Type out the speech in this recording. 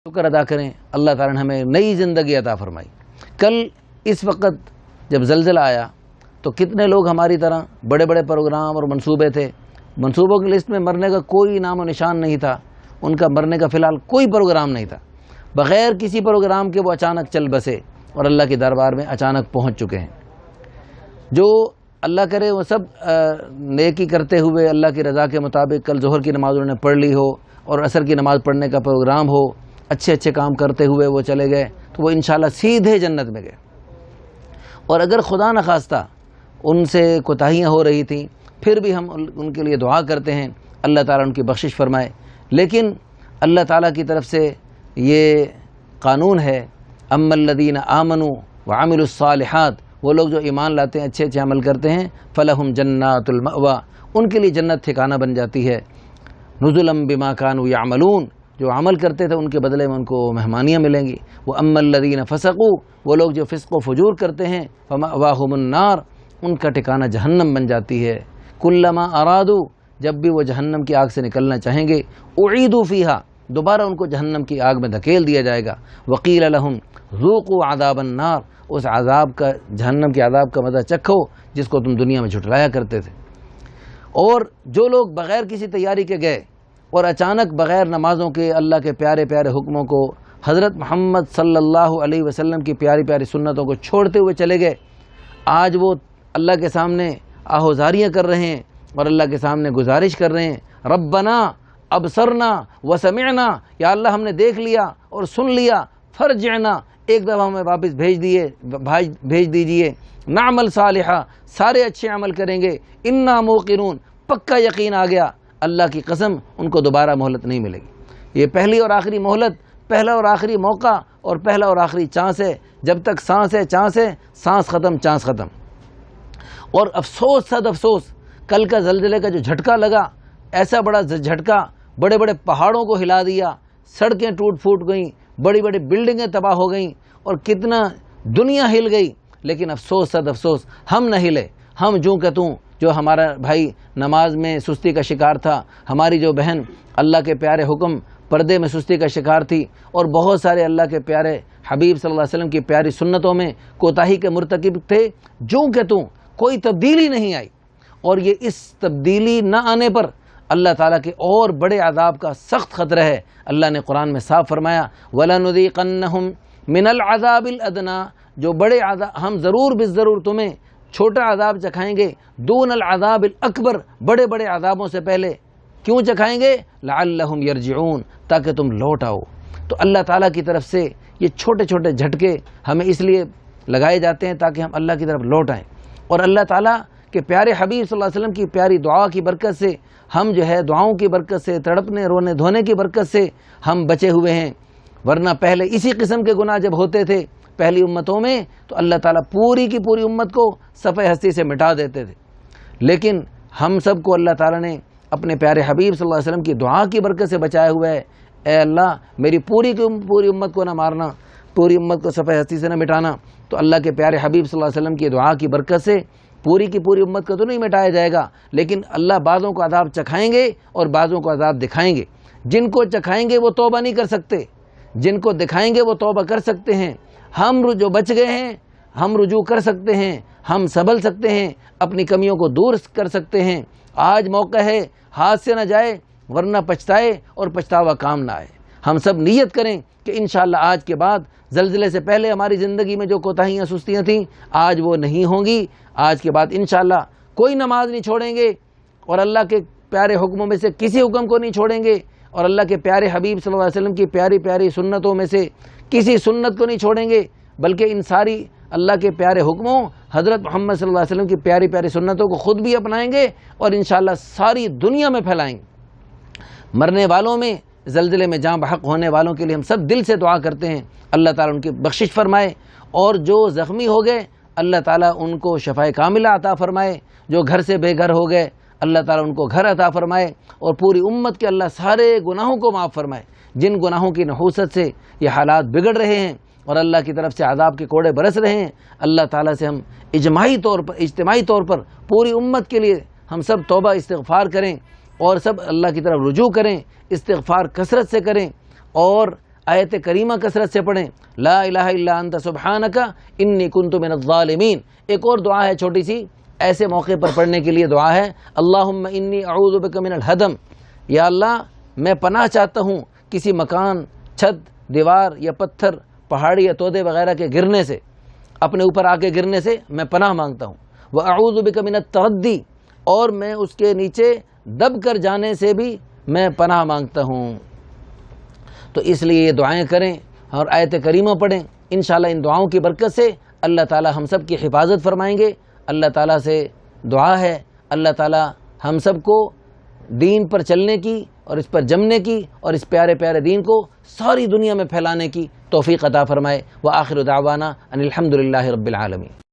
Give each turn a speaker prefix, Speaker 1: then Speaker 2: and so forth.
Speaker 1: شکر ادا کریں، اللہ تعالیٰ نے ہمیں نئی زندگی عطا فرمائی۔ کل اس وقت جب زلزلہ آیا تو کتنے لوگ ہماری طرح بڑے بڑے پروگرام اور منصوبے تھے، منصوبوں کی لسٹ میں مرنے کا کوئی نام و نشان نہیں تھا، ان کا مرنے کا فی الحال کوئی پروگرام نہیں تھا، بغیر کسی پروگرام کے وہ اچانک چل بسے اور اللہ کے دربار میں اچانک پہنچ چکے ہیں۔ جو اللہ کرے وہ سب نیکی کرتے ہوئے اللہ کی رضا کے مطابق کل ظہر کی نماز انہوں نے پڑھ لی ہو اور عصر کی نماز پڑھنے کا پروگرام ہو، اچھے اچھے کام کرتے ہوئے وہ چلے گئے تو وہ انشاءاللہ سیدھے جنت میں گئے۔ اور اگر خدا نخواستہ ان سے کوتاہیاں ہو رہی تھیں پھر بھی ہم ان کے لیے دعا کرتے ہیں، اللہ تعالیٰ ان کی بخشش فرمائے۔ لیکن اللہ تعالیٰ کی طرف سے یہ قانون ہے، اما الذین آمنوا وعملوا الصالحات، وہ لوگ جو ایمان لاتے ہیں، اچھے اچھے عمل کرتے ہیں، فلہم جنات المأویٰ، ان کے لیے جنت ٹھکانہ بن جاتی ہے، نزلا بما كانوا يعملون، جو عمل کرتے تھے ان کے بدلے میں ان کو مہمانیاں ملیں گی۔ واما الذین فسقوا، وہ لوگ جو فسق و فجور کرتے ہیں، فمأواہم النار، ان کا ٹھکانہ جہنم بن جاتی ہے۔ کلما ارادوا، جب بھی وہ جہنم کی آگ سے نکلنا چاہیں گے، اعیدوا فیہا، دوبارہ ان کو جہنم کی آگ میں دھکیل دیا جائے گا۔ وقیل لہم ذوقوا عذاب النار، اس عذاب کا، جہنم کے عذاب کا مزہ چکھو جس کو تم دنیا میں جھٹلایا کرتے تھے۔ اور جو لوگ بغیر کسی تیاری کے گئے اور اچانک بغیر نمازوں کے اللہ کے پیارے پیارے حکموں کو، حضرت محمد صلی اللہ علیہ وسلم کی پیاری پیاری سنتوں کو چھوڑتے ہوئے چلے گئے، آج وہ اللہ کے سامنے آہوزاریاں کر رہے ہیں اور اللہ کے سامنے گزارش کر رہے ہیں، ربنا ابصرنا وسمعنا، یا اللہ ہم نے دیکھ لیا اور سن لیا، فرجعنا، ایک دفعہ ہمیں واپس بھیج دیجئے، نعمل صالحہ، سارے اچھے عمل کریں گے، انا موقنون، پکا یقین آ گیا، اللہ کی قسم ان کو دوبارہ مہلت نہیں ملے گی۔ یہ پہلی اور آخری مہلت، پہلا اور آخری موقع اور پہلا اور آخری چانس ہے، جب تک سانس ہے چانس ہے، سانس ختم چانس ختم۔ اور افسوس صد افسوس، کل کا زلزلے کا جو جھٹکا لگا، ایسا بڑا جھٹکا، بڑے بڑے پہاڑوں کو ہلا دیا، سڑکیں ٹوٹ پھوٹ گئیں، بڑی بڑی بلڈنگیں تباہ ہو گئیں اور کتنا دنیا ہل گئی، لیکن افسوس صد افسوس ہم نہ ہلے، ہم جوں کہ توں، جو ہمارا بھائی نماز میں سستی کا شکار تھا، ہماری جو بہن اللہ کے پیارے حکم پردے میں سستی کا شکار تھی، اور بہت سارے اللہ کے پیارے حبیب صلی اللہ علیہ وسلم کی پیاری سنتوں میں کوتاہی کے مرتکب تھے، جوں کہ توں کوئی تبدیلی نہیں آئی۔ اور یہ اس تبدیلی نہ آنے پر اللہ تعالیٰ کے اور بڑے عذاب کا سخت خطرہ ہے۔ اللہ نے قرآن میں صاف فرمایا، وَلَنُذِيقَنَّهُمْ مِنَ الْعَذَابِ الْأَدْنَىٰ، جو بڑے عذاب، ہم ضرور بالضرور تمہیں چھوٹا عذاب چکھائیں گے، دون العذاب الاکبر، بڑے بڑے عذابوں سے پہلے۔ کیوں چکھائیں گے؟ لعلہم یرجعون، تاکہ تم لوٹ آؤ۔ تو اللہ تعالیٰ کی طرف سے یہ چھوٹے چھوٹے جھٹکے ہمیں اس لیے لگائے جاتے ہیں تاکہ ہم اللہ کی طرف لوٹ آئیں، اور اللہ تعالیٰ کہ پیارے حبیب صلی اللہ علیہ وسلم کی پیاری دعا کی برکت سے ہم جو ہے، دعاؤں کی برکت سے، تڑپنے رونے دھونے کی برکت سے ہم بچے ہوئے ہیں، ورنہ پہلے اسی قسم کے گناہ جب ہوتے تھے پہلی امتوں میں تو اللہ تعالیٰ پوری کی پوری امت کو صفحہ ہستی سے مٹا دیتے تھے۔ لیکن ہم سب کو اللہ تعالیٰ نے اپنے پیارے حبیب صلی اللہ علیہ وسلم کی دعا کی برکت سے بچایا ہوا ہے۔ اے اللہ، میری پوری کی پوری امت کو نہ مارنا، پوری امت کو صفحہ ہستی سے نہ مٹانا۔ تو اللہ کے پیارے حبیب صلی اللہ علیہ وسلم کی دعا کی برکت سے پوری کی پوری امت کو تو نہیں مٹایا جائے گا، لیکن اللہ بعضوں کو عذاب چکھائیں گے اور بعضوں کو عذاب دکھائیں گے۔ جن کو چکھائیں گے وہ توبہ نہیں کر سکتے، جن کو دکھائیں گے وہ توبہ کر سکتے ہیں۔ ہم جو بچ گئے ہیں ہم رجوع کر سکتے ہیں، ہم سنبھل سکتے ہیں، اپنی کمیوں کو دور کر سکتے ہیں۔ آج موقع ہے، ہاتھ سے نہ جائے ورنہ پچھتائے اور پچھتاوا کام نہ آئے۔ ہم سب نیت کریں کہ انشاءاللہ آج کے بعد زلزلے سے پہلے ہماری زندگی میں جو کوتاہیاں سستیاں تھیں آج وہ نہیں ہوں گی۔ آج کے بعد انشاءاللہ کوئی نماز نہیں چھوڑیں گے اور اللہ کے پیارے حکموں میں سے کسی حکم کو نہیں چھوڑیں گے، اور اللہ کے پیارے حبیب صلی اللہ علیہ وسلم کی پیاری پیاری سنتوں میں سے کسی سنت کو نہیں چھوڑیں گے، بلکہ ان ساری اللہ کے پیارے حکموں، حضرت محمد صلی اللہ علیہ وسلم کی پیاری پیاری سنتوں کو خود بھی اپنائیں گے اور انشاءاللہ ساری دنیا میں پھیلائیں گے۔ مرنے والوں میں، زلزلے میں جاں بحق ہونے والوں کے لیے ہم سب دل سے دعا کرتے ہیں، اللہ تعالیٰ ان کی بخشش فرمائے، اور جو زخمی ہو گئے اللہ تعالیٰ ان کو شفائے کاملہ عطا فرمائے، جو گھر سے بے گھر ہو گئے اللہ تعالیٰ ان کو گھر عطا فرمائے، اور پوری امت کے اللہ سارے گناہوں کو معاف فرمائے۔ جن گناہوں کی نحوست سے یہ حالات بگڑ رہے ہیں اور اللہ کی طرف سے عذاب کے کوڑے برس رہے ہیں، اللہ تعالیٰ سے ہم اجتماعی طور پر پوری امت کے لیے ہم سب توبہ استغفار کریں اور سب اللہ کی طرف رجوع کریں، استغفار کثرت سے کریں، اور آیت کریمہ کثرت سے پڑھیں، لا الہ الا انت سبحانک انی کنت من الظالمین۔ ایک اور دعا ہے چھوٹی سی، ایسے موقع پر پڑھنے کے لیے دعا ہے، اللہم انی اعوذ بک من الہدم، یا اللہ میں پناہ چاہتا ہوں کسی مکان، چھت، دیوار یا پتھر، پہاڑی یا تودے وغیرہ کے گرنے سے، اپنے اوپر آ کے گرنے سے میں پناہ مانگتا ہوں، وَأَعُوذُ بِكَ مِنَ التَّرَدِّ، اور میں اس کے نیچے دب کر جانے سے بھی میں پناہ مانگتا ہوں۔ تو اس لیے یہ دعائیں کریں اور آیت کریمہ پڑھیں، انشاءاللہ ان دعاؤں کی برکت سے اللہ تعالی ہم سب کی حفاظت فرمائیں گے۔ اللہ تعالیٰ سے دعا ہے اللہ تعالی ہم سب کو دین پر چلنے کی اور اس پر جمنے کی اور اس پیارے پیارے دین کو ساری دنیا میں پھیلانے کی توفیق عطا فرمائے۔ وآخر دعوانا ان الحمد للہ رب العالمین۔